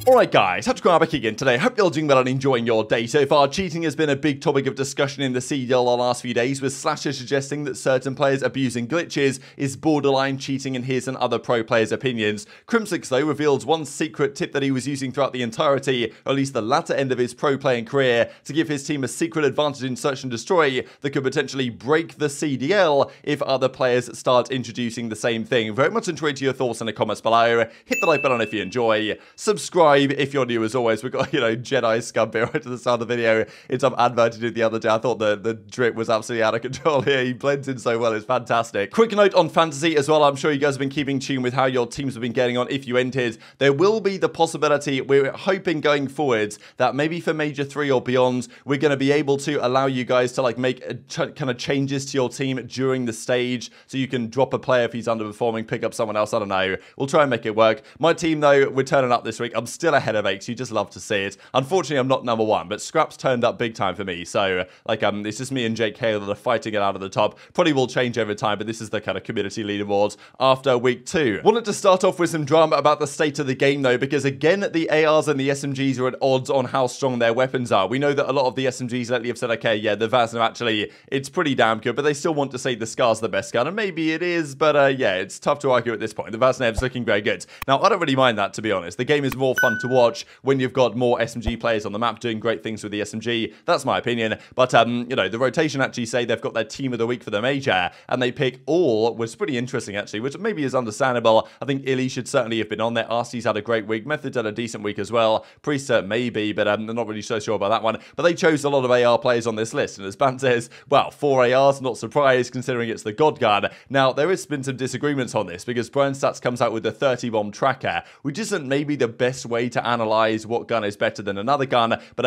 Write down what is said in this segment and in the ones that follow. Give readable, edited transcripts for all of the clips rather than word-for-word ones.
Alright guys, TacticalRab back again today. Hope you're all doing well and enjoying your day so far. Cheating has been a big topic of discussion in the CDL the last few days, with slashers suggesting that certain players abusing glitches is borderline cheating in his and other pro players' opinions. Crimsix though reveals one secret tip that he was using throughout the entirety, or at least the latter end of his pro playing career, to give his team a secret advantage in search and destroy that could potentially break the CDL if other players start introducing the same thing. Very much enjoyed your thoughts in the comments below. Hit the like button if you enjoy. Subscribe if you're new as always. We've got, Jedi Scump here right at the start of the video. It's adverted it the other day. I thought the drip was absolutely out of control here. He blends in so well. It's fantastic. Quick note on fantasy as well. I'm sure you guys have been keeping tune with how your teams have been getting on if you entered. There will be the possibility, we're hoping going forwards, that maybe for Major 3 or beyond, we're going to be able to allow you guys to make kind of changes to your team during the stage. So you can drop a player if he's underperforming, pick up someone else. I don't know. We'll try and make it work. My team though, we're turning up this week. I'm still ahead of 8, you just love to see it. Unfortunately, I'm not number 1, but Scrap's turned up big time for me. So, it's just me and Jake Hale that are fighting it out of the top. Probably will change over time, but this is the kind of community leaderboards after week 2. Wanted to start off with some drama about the state of the game, though, because again, the ARs and the SMGs are at odds on how strong their weapons are. We know that a lot of the SMGs lately have said, okay, yeah, the Vazna actually, it's pretty damn good, but they still want to say the Scar's the best gun, and maybe it is, but yeah, it's tough to argue at this point. The Vaznev's looking very good. Now, I don't really mind that, to be honest. The game is more fun to watch when you've got more SMG players on the map doing great things with the SMG. That's my opinion. But, the rotation actually say they've got their team of the week for the major, and they pick all, was pretty interesting actually, which maybe is understandable. I think iLLeY should certainly have been on there. Arcitys had a great week. Method's had a decent week as well. Priest maybe, but I'm not really so sure about that one. But they chose a lot of AR players on this list, and as Bance says, well, 4 ARs, not surprised considering it's the God gun. Now, there has been some disagreements on this, because Brian Stats comes out with the 30 bomb tracker, which isn't maybe the best way to analyze what gun is better than another gun, but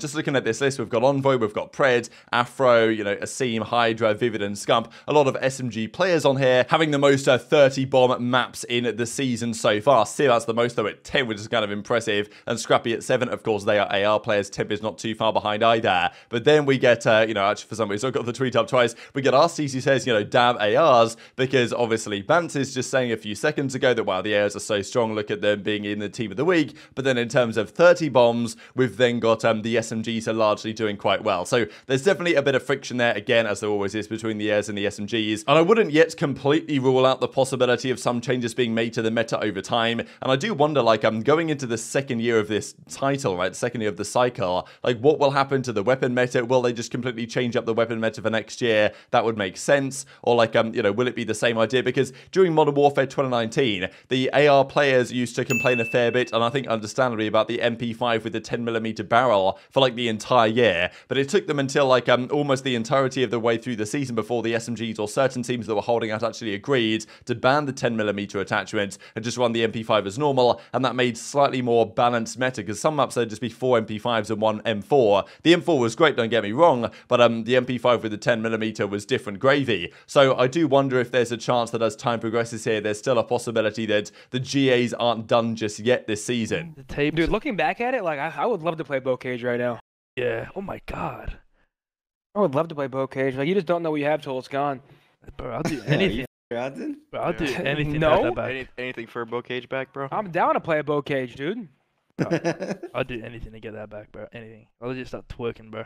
just looking at this list, we've got Envoy, we've got Pred, Afro, Asim, Hydra, Vivid, and Scump. A lot of SMG players on here, having the most 30 bomb maps in the season so far. Simp the most though at 10, which is kind of impressive, and Scrappy at 7. Of course, they are AR players. Temp is not too far behind either. But then we get, actually for some reason, I've got the tweet up twice. We get Arcitys who says, damn ARs, because obviously Bance is just saying a few seconds ago that, wow, the ARs are so strong. Look at them being in the team of the week. But then in terms of 30 bombs, we've then got the SMGs are largely doing quite well. So there's definitely a bit of friction there, again, as there always is between the ARs and the SMGs. And I wouldn't yet completely rule out the possibility of some changes being made to the meta over time. And I do wonder, going into the second year of this title, right, second year of the cycle, what will happen to the weapon meta? Will they just completely change up the weapon meta for next year? That would make sense. Or will it be the same idea? Because during Modern Warfare 2019, the AR players used to complain a fair bit, and I think understandably, about the MP5 with the 10mm barrel for the entire year, but it took them until almost the entirety of the way through the season before the SMGs or certain teams that were holding out actually agreed to ban the 10mm attachment and just run the MP5 as normal, and that made slightly more balanced meta, because some maps there'd just be 4 MP5s and 1 M4. The M4 was great, don't get me wrong, but the MP5 with the 10mm was different gravy. So I do wonder if there's a chance that as time progresses here, there's still a possibility that the GAs aren't done just yet this season. Dude, looking back at it, I would love to play Bo Cage right now. Yeah. Oh my god. I would love to play Bo Cage. You just don't know what you have till it's gone. Bro, I'll do anything. Bro, I'll do anything. No? Anything for a Bo Cage back, bro? I'm down to play a Bo Cage, dude. I'll do anything to get that back, bro. Anything. I'll just start twerking, bro.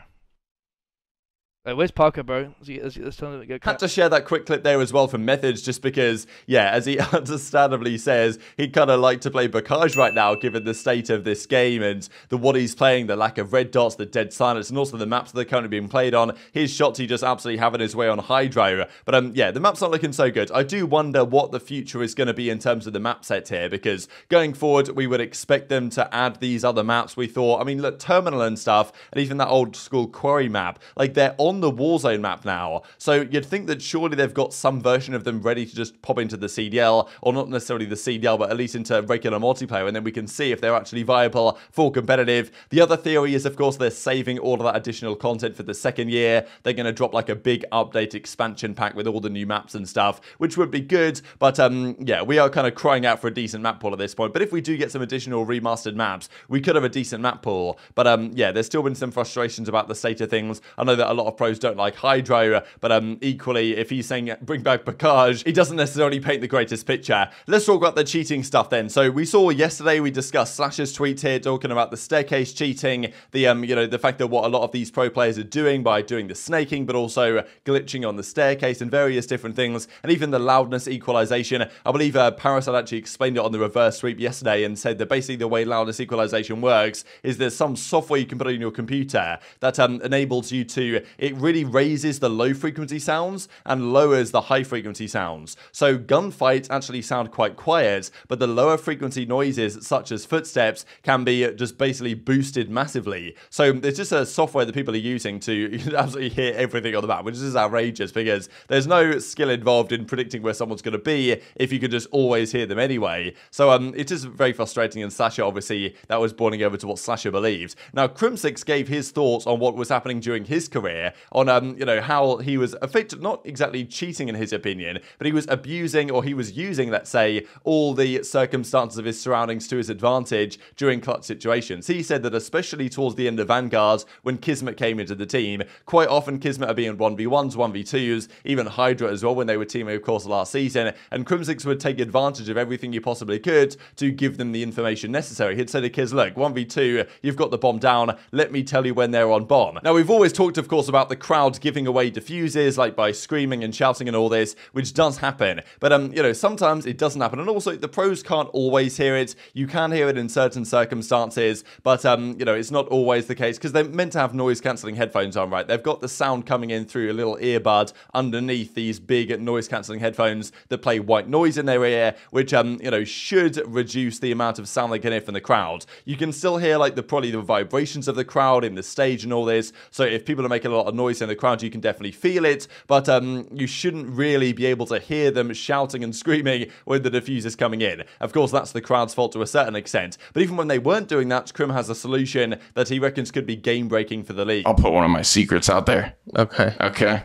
Like, where's Parker, bro? Let's tell him to go. Had to share that quick clip there as well from Methods, just because, yeah, as he understandably says, he'd kind of like to play Bocage right now, given the state of this game and what he's playing, the lack of red dots, the dead silence, and also the maps that are currently being played on. His Shotzzy just absolutely having his way on Hydro. But, yeah, the map's not looking so good. I do wonder what the future is going to be in terms of the map set here, because going forward, we would expect them to add these other maps. We thought, I mean, look, Terminal and stuff, and even that old school Quarry map, they're on the Warzone map now. So you'd think that surely they've got some version of them ready to just pop into the CDL, or not necessarily the CDL, but at least into regular multiplayer, and then we can see if they're actually viable for competitive. The other theory is, of course, they're saving all of that additional content for the second year. They're going to drop a big update expansion pack with all the new maps and stuff, which would be good. But yeah, we are kind of crying out for a decent map pool at this point. But if we do get some additional remastered maps, we could have a decent map pool. But yeah, there's still been some frustrations about the state of things. I know that a lot of pros don't like Hydro, but equally, if he's saying bring back Bacage, he doesn't necessarily paint the greatest picture. Let's talk about the cheating stuff then. So we saw yesterday, we discussed Slash's tweet here talking about the staircase cheating, the you know, the fact that what a lot of these pro players are doing by doing the snaking, but also glitching on the staircase and various different things, and even the loudness equalization. I believe Parasite actually explained it on the reverse sweep yesterday and said that basically the way loudness equalization works is there's some software you can put on your computer that enables you to, it really raises the low frequency sounds and lowers the high frequency sounds. So gunfights actually sound quite quiet, but the lower frequency noises such as footsteps can be just basically boosted massively. So it's just a software that people are using to absolutely hear everything on the map, which is outrageous because there's no skill involved in predicting where someone's going to be if you could just always hear them anyway. So it is very frustrating, and Slasher, obviously, that was boiling over to what Slasher believed. Now, Crimsix gave his thoughts on what was happening during his career, on you know, how he was affected, not exactly cheating in his opinion, but he was abusing, or he was using, let's say, all the circumstances of his surroundings to his advantage during clutch situations. He said that especially towards the end of Vanguard, when Kismet came into the team, quite often Kismet are being 1v1s, 1v2s, even Hydra as well when they were teaming, of course, last season, and Crimsix would take advantage of everything you possibly could to give them the information necessary. He'd say to Kiz, look, 1v2, you've got the bomb down, let me tell you when they're on bomb. Now, we've always talked, of course, about the crowd giving away diffuses, like by screaming and shouting and all this, which does happen, but you know, sometimes it doesn't happen, and also the pros can't always hear it. You can hear it in certain circumstances, but you know, it's not always the case because they're meant to have noise cancelling headphones on, right? They've got the sound coming in through a little earbud underneath these big noise cancelling headphones that play white noise in their ear, which you know, should reduce the amount of sound they can hear from the crowd. You can still hear like probably the vibrations of the crowd in the stage and all this, so if people are making a lot of noise in the crowd, you can definitely feel it, but you shouldn't really be able to hear them shouting and screaming when the diffuse is coming in. Of course, that's the crowd's fault to a certain extent, but even when they weren't doing that, Crim has a solution that he reckons could be game-breaking for the league. I'll put one of my secrets out there. Okay.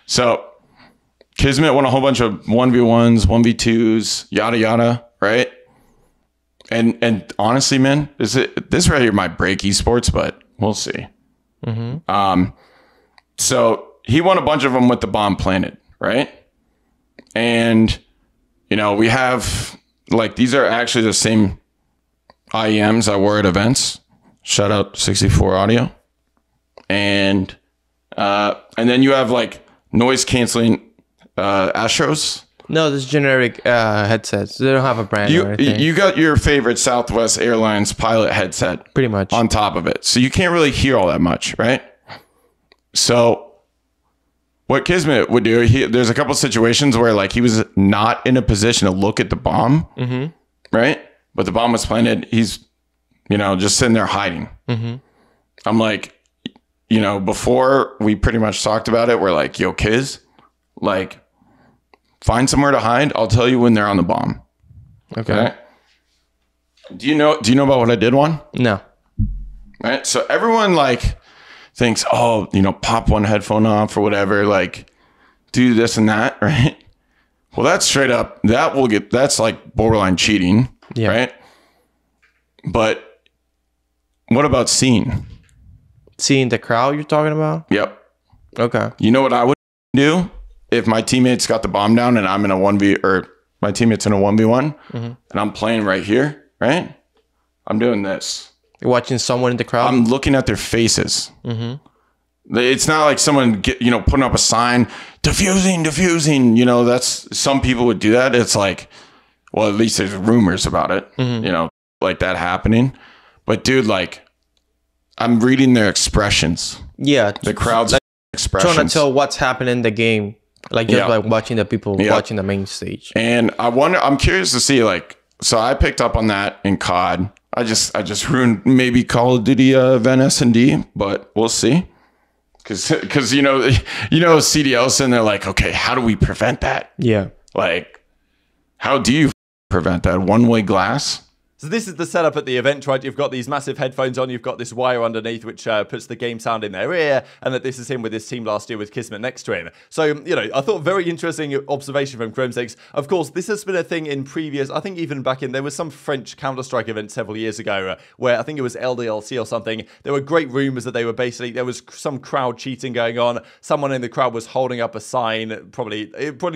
So Kismet won a whole bunch of 1v1s, 1v2s, yada yada, right? And honestly, man, this right here might break esports, but we'll see. So he won a bunch of them with the bomb planted, right? And you know, we have like, these are actually the same IEMs I wore at events. Shout out 64 Audio. And then you have like noise canceling Astros. No, this is generic headsets. They don't have a brand or anything. You got your favorite Southwest Airlines pilot headset. Pretty much. On top of it. So you can't really hear all that much, right? So what Kismet would do, there's a couple situations where like he was not in a position to look at the bomb, right? But the bomb was planted. He's, you know, just sitting there hiding. I'm like, you know, before we pretty much talked about it, we're like, yo, Kiz, like, find somewhere to hide. I'll tell you when they're on the bomb. Okay. Do you know about what I did one? No. Right. So everyone like thinks, oh, you know, pop one headphone off or whatever, like do this and that. Right. Well, that's straight up. That's like borderline cheating. Yeah. Right. But what about seeing the crowd you're talking about? Yep. Okay. You know what I would do? If my teammates got the bomb down and I'm in a 1v, or my teammate's in a 1v1 and I'm playing right here, right? I'm doing this. You're watching someone in the crowd? I'm looking at their faces. It's not like someone putting up a sign, diffusing, you know, that's, some people would do that. It's like, well, at least there's rumors about it, you know, like that happening. But dude, like, I'm reading their expressions. Yeah. The crowd's expressions. Trying to tell what's happening in the game. Like just like watching the people watching the main stage. And I'm curious to see, like, so I picked up on that in COD. I just ruined maybe Call of Duty event S&D, but we'll see. Cause you know CDL's and they're like, okay, how do we prevent that? Yeah. Like, how do you prevent that? One-way glass? So this is the setup at the event, right? You've got these massive headphones on, you've got this wire underneath which puts the game sound in their ear, and that this is him with his team last year with Kismet next to him. So, you know, I thought very interesting observation from Crimsix. Of course, this has been a thing in previous, I think even back in, there was some French Counter-Strike event several years ago where I think it was LDLC or something. There were great rumors that they were basically, there was some crowd cheating going on. Someone in the crowd was holding up a sign, it probably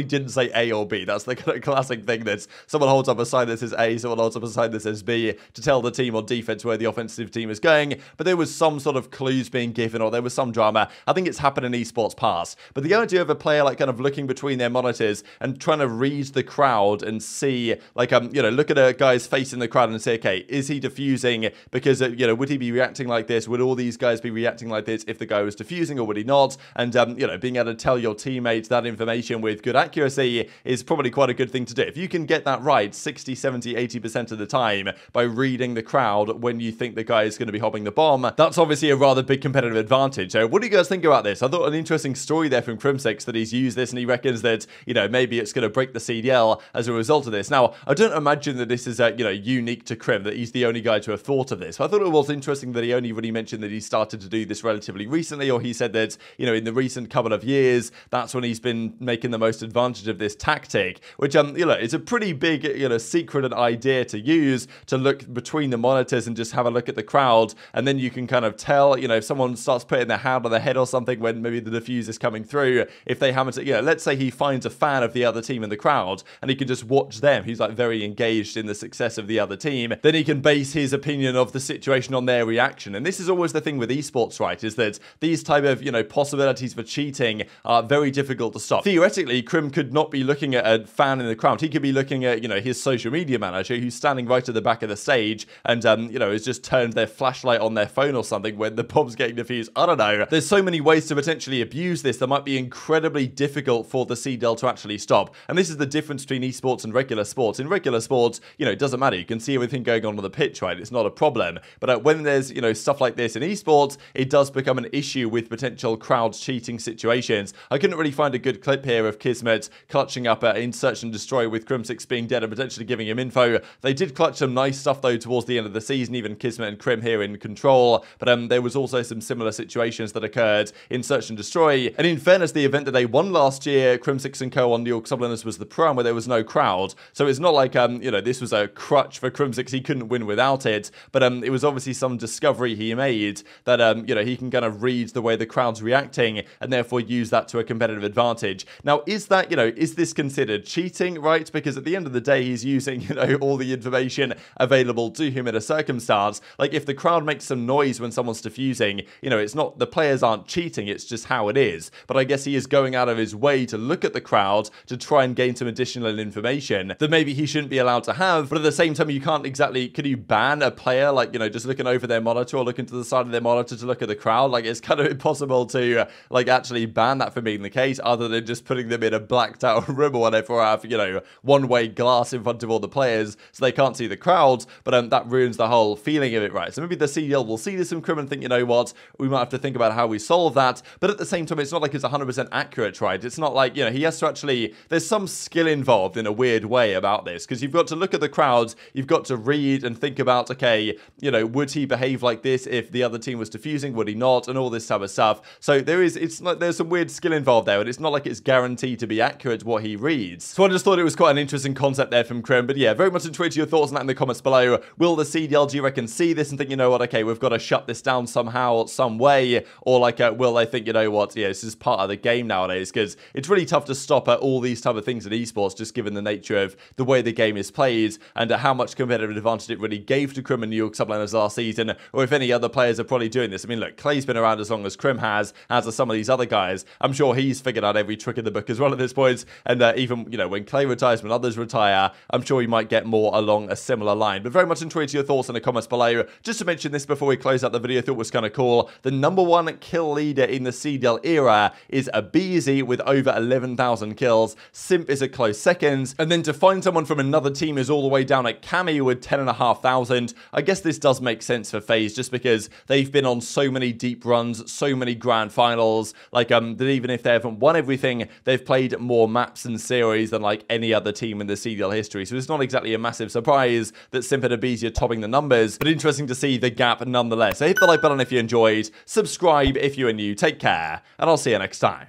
didn't say A or B. That's the kind of classic thing that someone holds up a sign that says A, someone holds up a sign that says B to tell the team on defense where the offensive team is going. But there was some sort of clues being given, or there was some drama. I think it's happened in esports past. But the idea of a player like kind of looking between their monitors and trying to read the crowd and see, like, you know, look at a guy's face in the crowd and say, okay, is he defusing? Because, you know, would he be reacting like this? Would all these guys be reacting like this if the guy was defusing, or would he not? And, you know, being able to tell your teammates that information with good accuracy is probably quite a good thing to do. If you can get that right 60, 70, 80% of the time by reading the crowd when you think the guy is going to be hopping the bomb, that's obviously a rather big competitive advantage. So what do you guys think about this? I thought an interesting story there from Crimsix that he's used this and he reckons that, you know, maybe it's going to break the CDL as a result of this. Now, I don't imagine that this is, you know, unique to Crim, that he's the only guy to have thought of this. But I thought it was interesting that he only really mentioned that he started to do this relatively recently, or he said that, you know, in the recent couple of years, that's when he's been making the most advantage of this tactic, which, you know, is a pretty big, you know, secret and idea to use, to look between the monitors and just have a look at the crowd, and then you can kind of tell, you know, if someone starts putting their hand on their head or something when maybe the defuse is coming through, if they happen to, you know, let's say he finds a fan of the other team in the crowd and he can just watch them, he's like very engaged in the success of the other team, then he can base his opinion of the situation on their reaction. And this is always the thing with esports, right, is that these type of, you know, possibilities for cheating are very difficult to stop. Theoretically, Crim could not be looking at a fan in the crowd, he could be looking at, you know, his social media manager who's standing right at the back of the stage and, you know, has just turned their flashlight on their phone or something when the bomb's getting defused. I don't know. There's so many ways to potentially abuse this that might be incredibly difficult for the CDL to actually stop. And this is the difference between esports and regular sports. In regular sports, you know, it doesn't matter. You can see everything going on the pitch, right? It's not a problem. But when there's, you know, stuff like this in esports, it does become an issue with potential crowd cheating situations. I couldn't really find a good clip here of Kismet clutching up in Search and Destroy with Crimsix being dead and potentially giving him info. They did clutch some nice stuff though towards the end of the season, even Kismet and Crim here in control, but there was also some similar situations that occurred in Search and Destroy. And in fairness, the event that they won last year, Crimsix and Co on New York Subliners, was the Prime, where there was no crowd, so it's not like you know, this was a crutch for Crimsix, he couldn't win without it, but it was obviously some discovery he made that you know, he can kind of read the way the crowd's reacting and therefore use that to a competitive advantage. Now, is that, you know, is this considered cheating, right? Because at the end of the day, he's using, you know, all the information available to him in a circumstance. Like, if the crowd makes some noise when someone's defusing, you know, it's not, the players aren't cheating, it's just how it is. But I guess he is going out of his way to look at the crowd to try and gain some additional information that maybe he shouldn't be allowed to have. But at the same time, you can't exactly, could you ban a player, like, you know, just looking over their monitor or looking to the side of their monitor to look at the crowd? Like, it's kind of impossible to like actually ban that from being the case, other than just putting them in a blacked out room or whatever, or have, you know, one-way glass in front of all the players so they can't see the crowds. But that ruins the whole feeling of it, right? So maybe the CDL will see this from Crim and think, you know what, we might have to think about how we solve that. But at the same time, it's not like it's 100% accurate, right? It's not like, you know, he has to actually, there's some skill involved in a weird way about this, because you've got to look at the crowds, you've got to read and think about, okay, you know, would he behave like this if the other team was defusing, would he not, and all this type of stuff. So there is, it's like, there's some weird skill involved there, and it's not like it's guaranteed to be accurate what he reads. So I just thought it was quite an interesting concept there from Crim. But yeah, very much enjoyed your thoughts on that in the comments below. Will the CDL, do you reckon, see this and think, you know what, okay, we've got to shut this down somehow, some way? Or like, will they think, you know what, yeah, this is part of the game nowadays? Because it's really tough to stop at all these type of things in esports, just given the nature of the way the game is played and how much competitive advantage it really gave to Crim and New York Subliners last season, or if any other players are probably doing this. I mean, look, Clay's been around as long as Crim has, as are some of these other guys. I'm sure he's figured out every trick in the book as well at this point, and even, you know, when Clay retires, when others retire, I'm sure he might get more along a similar line. But very much enjoyed your thoughts in the comments below. Just to mention this before we close out the video, I thought it was kind of cool. The #1 kill leader in the CDL era is aBeZy with over 11,000 kills. Simp is a close second, and then to find someone from another team is all the way down at Cammy with 10,500. I guess this does make sense for FaZe, just because they've been on so many deep runs, so many grand finals, like that even if they haven't won everything, they've played more maps and series than like any other team in the CDL history. So it's not exactly a massive surprise that Simp and aBeZy are topping the numbers, but interesting to see the gap nonetheless. So hit the like button if you enjoyed, subscribe if you are new, take care, and I'll see you next time.